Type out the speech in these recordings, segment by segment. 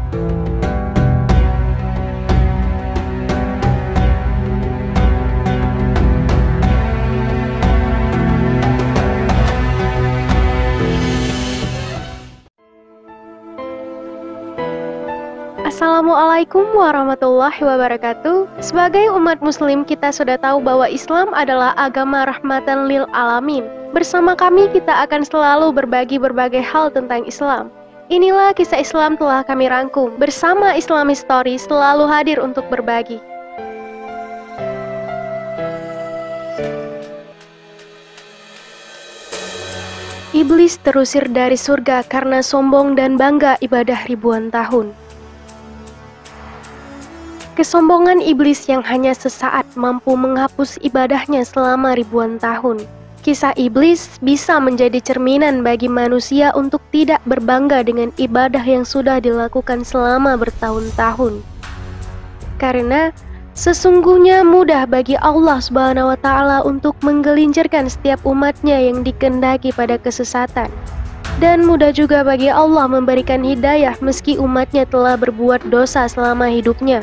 Assalamualaikum warahmatullahi wabarakatuh. Sebagai umat muslim, kita sudah tahu bahwa Islam adalah agama rahmatan lil alamin. Bersama kami kita akan selalu berbagi berbagai hal tentang Islam. Inilah kisah Islam telah kami rangkum. Bersama Islam History selalu hadir untuk berbagi. Iblis terusir dari surga karena sombong dan bangga ibadah ribuan tahun. Kesombongan iblis yang hanya sesaat mampu menghapus ibadahnya selama ribuan tahun. Kisah iblis bisa menjadi cerminan bagi manusia untuk tidak berbangga dengan ibadah yang sudah dilakukan selama bertahun-tahun. Karena sesungguhnya mudah bagi Allah Subhanahu wa Ta'ala untuk menggelincirkan setiap umatnya yang dikehendaki pada kesesatan. Dan mudah juga bagi Allah memberikan hidayah meski umatnya telah berbuat dosa selama hidupnya.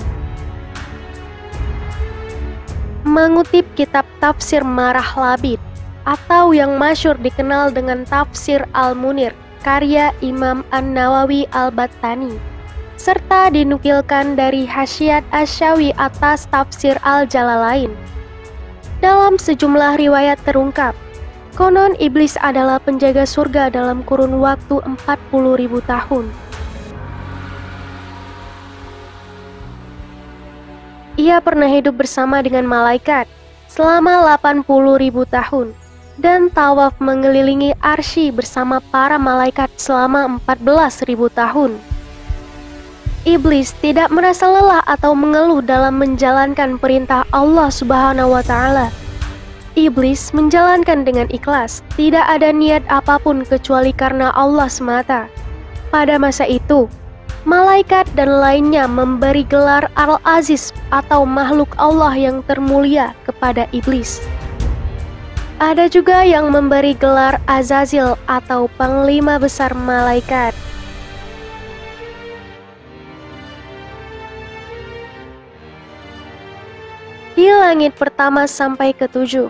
Mengutip kitab Tafsir Marah Labid atau yang masyhur dikenal dengan Tafsir Al-Munir karya Imam An-Nawawi Al-Battani, serta dinukilkan dari Hasyiat Asy-Syawi atas Tafsir Al-Jalalain. Dalam sejumlah riwayat terungkap, konon iblis adalah penjaga surga dalam kurun waktu 40.000 tahun. Ia pernah hidup bersama dengan malaikat selama 80.000 tahun dan tawaf mengelilingi arsy bersama para malaikat selama 14.000 tahun. Iblis tidak merasa lelah atau mengeluh dalam menjalankan perintah Allah Subhanahu wa Ta'ala. Iblis menjalankan dengan ikhlas, tidak ada niat apapun kecuali karena Allah semata. Pada masa itu, malaikat dan lainnya memberi gelar Al-Aziz atau makhluk Allah yang termulia kepada iblis. Ada juga yang memberi gelar Azazil atau panglima besar malaikat. Di langit pertama sampai ke-7,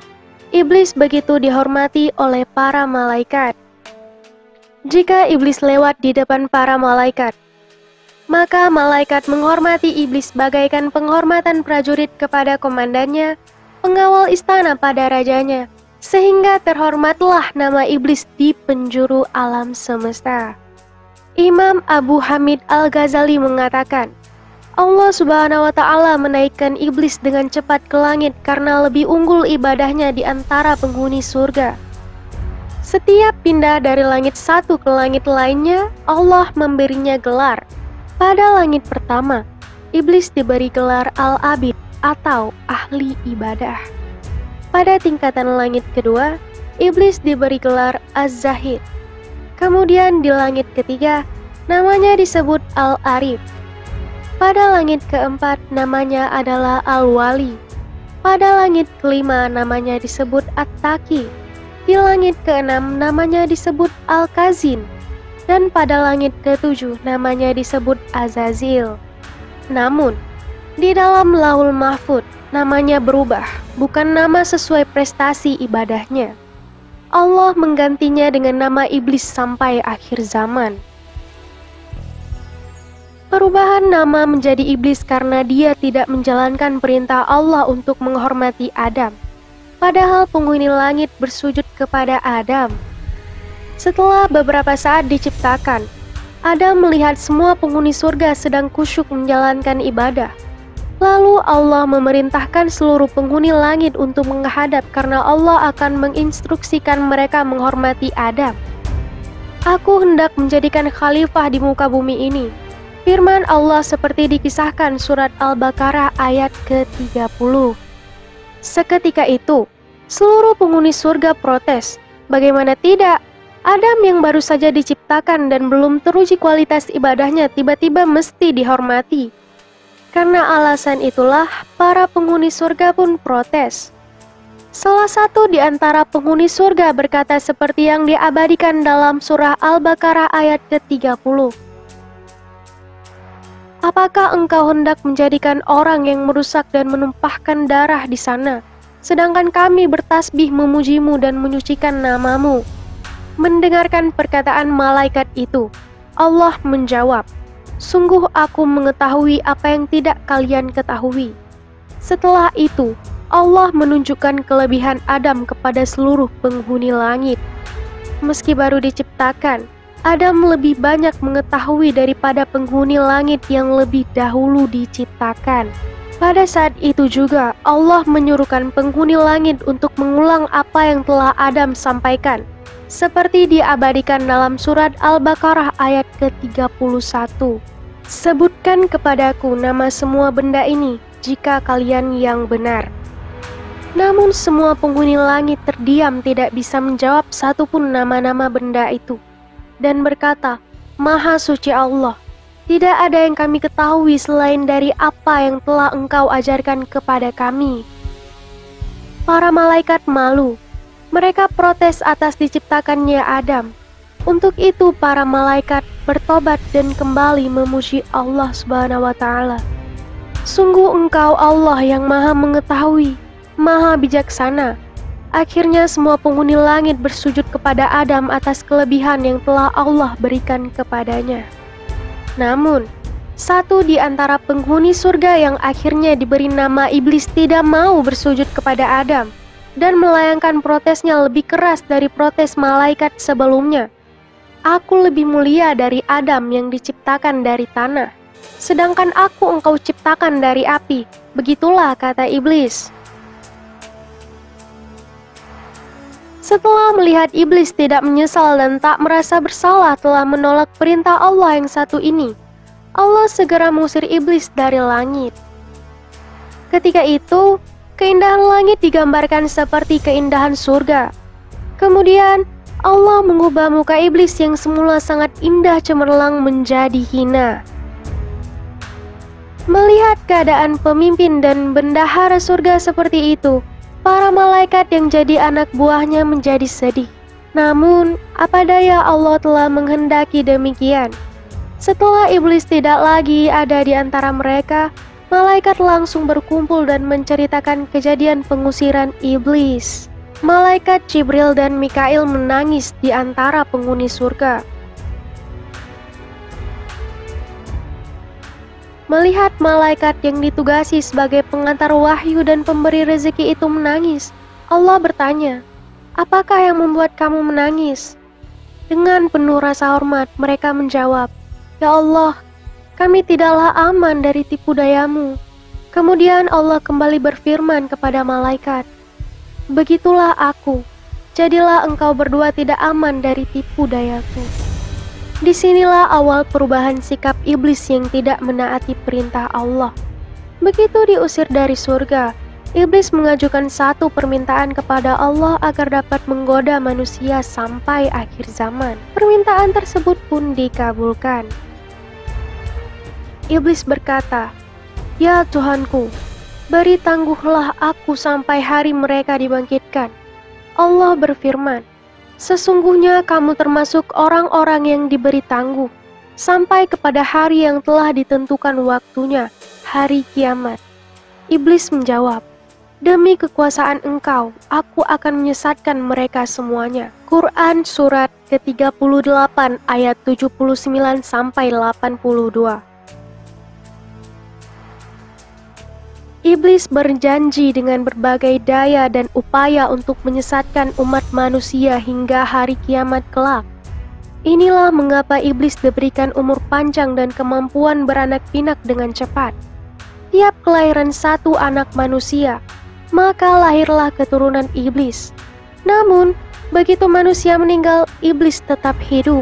iblis begitu dihormati oleh para malaikat. Jika iblis lewat di depan para malaikat, maka malaikat menghormati iblis bagaikan penghormatan prajurit kepada komandannya, pengawal istana pada rajanya, sehingga terhormatlah nama iblis di penjuru alam semesta. Imam Abu Hamid Al-Ghazali mengatakan, Allah Subhanahu wa Ta'ala menaikkan iblis dengan cepat ke langit karena lebih unggul ibadahnya di antara penghuni surga. Setiap pindah dari langit satu ke langit lainnya, Allah memberinya gelar. Pada langit pertama, iblis diberi gelar Al-Abid atau ahli ibadah. Pada tingkatan langit kedua, iblis diberi gelar Az-Zahid. Kemudian di langit ketiga, namanya disebut Al-Arif. Pada langit keempat, namanya adalah Al-Wali. Pada langit kelima, namanya disebut At-Taqi. Di langit keenam, namanya disebut Al-Kazin. Dan pada langit ke-7 namanya disebut Azazil. Namun, di dalam Lauhul Mahfud namanya berubah, bukan nama sesuai prestasi ibadahnya. Allah menggantinya dengan nama iblis sampai akhir zaman. Perubahan nama menjadi iblis karena dia tidak menjalankan perintah Allah untuk menghormati Adam. Padahal penghuni langit bersujud kepada Adam. Setelah beberapa saat diciptakan, Adam melihat semua penghuni surga sedang khusyuk menjalankan ibadah. Lalu Allah memerintahkan seluruh penghuni langit untuk menghadap karena Allah akan menginstruksikan mereka menghormati Adam. Aku hendak menjadikan khalifah di muka bumi ini. Firman Allah seperti dikisahkan surat Al-Baqarah ayat ke-30. Seketika itu, seluruh penghuni surga protes. Bagaimana tidak? Adam yang baru saja diciptakan dan belum teruji kualitas ibadahnya tiba-tiba mesti dihormati. Karena alasan itulah para penghuni surga pun protes. Salah satu di antara penghuni surga berkata seperti yang diabadikan dalam surah Al-Baqarah ayat ke-30. Apakah engkau hendak menjadikan orang yang merusak dan menumpahkan darah di sana, sedangkan kami bertasbih memujimu dan menyucikan namamu?" Mendengarkan perkataan malaikat itu, Allah menjawab, "Sungguh aku mengetahui apa yang tidak kalian ketahui." Setelah itu, Allah menunjukkan kelebihan Adam kepada seluruh penghuni langit. Meski baru diciptakan, Adam lebih banyak mengetahui daripada penghuni langit yang lebih dahulu diciptakan. Pada saat itu juga, Allah menyuruhkan penghuni langit untuk mengulang apa yang telah Adam sampaikan, seperti diabadikan dalam surat Al-Baqarah ayat ke-31. "Sebutkan kepadaku nama semua benda ini, jika kalian yang benar." Namun semua penghuni langit terdiam, tidak bisa menjawab satupun nama-nama benda itu, dan berkata, "Maha suci Allah, tidak ada yang kami ketahui selain dari apa yang telah Engkau ajarkan kepada kami." Para malaikat malu. Mereka protes atas diciptakannya Adam. Untuk itu para malaikat bertobat dan kembali memuji Allah Subhanahu wa Ta'ala. "Sungguh Engkau Allah yang Maha Mengetahui, Maha Bijaksana." Akhirnya semua penghuni langit bersujud kepada Adam atas kelebihan yang telah Allah berikan kepadanya. Namun, satu di antara penghuni surga yang akhirnya diberi nama Iblis tidak mau bersujud kepada Adam dan melayangkan protesnya lebih keras dari protes malaikat sebelumnya. "Aku lebih mulia dari Adam yang diciptakan dari tanah, sedangkan aku engkau ciptakan dari api." Begitulah kata Iblis. Setelah melihat Iblis tidak menyesal dan tak merasa bersalah telah menolak perintah Allah yang satu ini, Allah segera mengusir Iblis dari langit. Ketika itu, keindahan langit digambarkan seperti keindahan surga. Kemudian, Allah mengubah muka Iblis yang semula sangat indah cemerlang menjadi hina. Melihat keadaan pemimpin dan bendahara surga seperti itu, para malaikat yang jadi anak buahnya menjadi sedih. Namun, apa daya, Allah telah menghendaki demikian. Setelah Iblis tidak lagi ada di antara mereka, malaikat langsung berkumpul dan menceritakan kejadian pengusiran Iblis. Malaikat Jibril dan Mikail menangis di antara penghuni surga. Melihat malaikat yang ditugasi sebagai pengantar wahyu dan pemberi rezeki itu menangis, Allah bertanya, "Apakah yang membuat kamu menangis?" Dengan penuh rasa hormat mereka menjawab, "Ya Allah, kami tidaklah aman dari tipu dayamu." Kemudian Allah kembali berfirman kepada malaikat, "Begitulah aku, jadilah engkau berdua tidak aman dari tipu dayaku." Disinilah awal perubahan sikap Iblis yang tidak menaati perintah Allah. Begitu diusir dari surga, Iblis mengajukan satu permintaan kepada Allah agar dapat menggoda manusia sampai akhir zaman. Permintaan tersebut pun dikabulkan. Iblis berkata, "Ya Tuhanku, beri tangguhlah aku sampai hari mereka dibangkitkan." Allah berfirman, "Sesungguhnya kamu termasuk orang-orang yang diberi tangguh sampai kepada hari yang telah ditentukan waktunya, hari kiamat." Iblis menjawab, "Demi kekuasaan Engkau, aku akan menyesatkan mereka semuanya." Quran surat ke-38 ayat 79 sampai 82. Iblis berjanji dengan berbagai daya dan upaya untuk menyesatkan umat manusia hingga hari kiamat kelak. Inilah mengapa Iblis diberikan umur panjang dan kemampuan beranak pinak dengan cepat. Tiap kelahiran satu anak manusia, maka lahirlah keturunan Iblis. Namun, begitu manusia meninggal, Iblis tetap hidup.